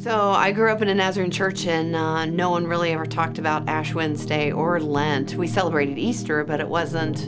So I grew up in a Nazarene church, and no one really ever talked about Ash Wednesday or Lent. We celebrated Easter, but it wasn't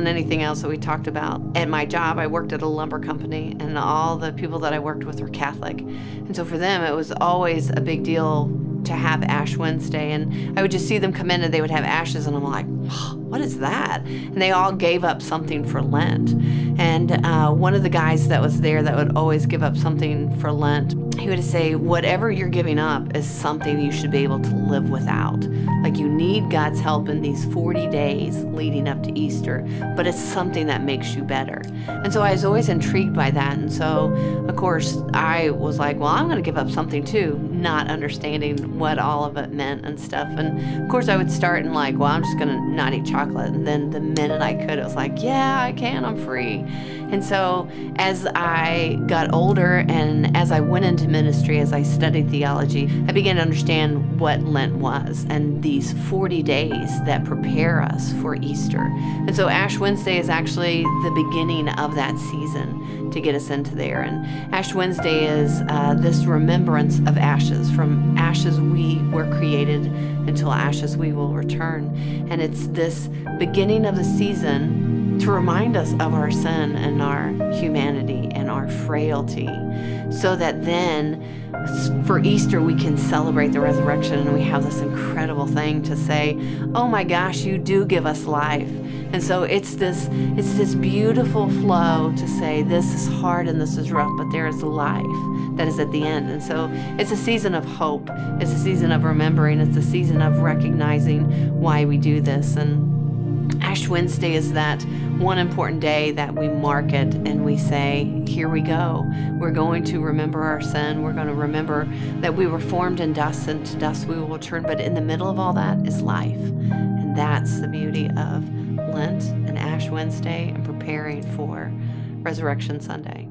anything else that we talked about. At my job, I worked at a lumber company, and all the people that I worked with were Catholic. And so for them, it was always a big deal to have Ash Wednesday. And I would just see them come in and they would have ashes, and I'm like, oh, what is that? And they all gave up something for Lent. And one of the guys that was there that would always give up something for Lent, he would say, whatever you're giving up is something you should be able to live without. Like, you need God's help in these 40 days leading up to Easter, but it's something that makes you better. And so I was always intrigued by that. And so, of course, I was like, well, I'm going to give up something too, not understanding what all of it meant and stuff. And of course, I would start and like, well, I'm just going to not eat chocolate. And then the minute I could, it was like, yeah, I can, I'm free. And so as I got older and as I went into ministry, as I studied theology, I began to understand what Lent was and these 40 days that prepare us for Easter. And so Ash Wednesday is actually the beginning of that season to get us into there. And Ash Wednesday is this remembrance of ashes. From ashes we were created, until ashes we will return. And it's this beginning of the season to remind us of our sin and our humanity and our frailty, so that then for Easter we can celebrate the resurrection, and we have this incredible thing to say, oh my gosh, you do give us life. And so it's this beautiful flow to say, this is hard and this is rough, but there is life that is at the end. And so it's a season of hope. It's a season of remembering. It's a season of recognizing why we do this. And Ash Wednesday is that one important day that we mark it and we say, here we go. We're going to remember our sin. We're going to remember that we were formed in dust, and to dust we will return. But in the middle of all that is life. And that's the beauty of Lent and Ash Wednesday and preparing for Resurrection Sunday.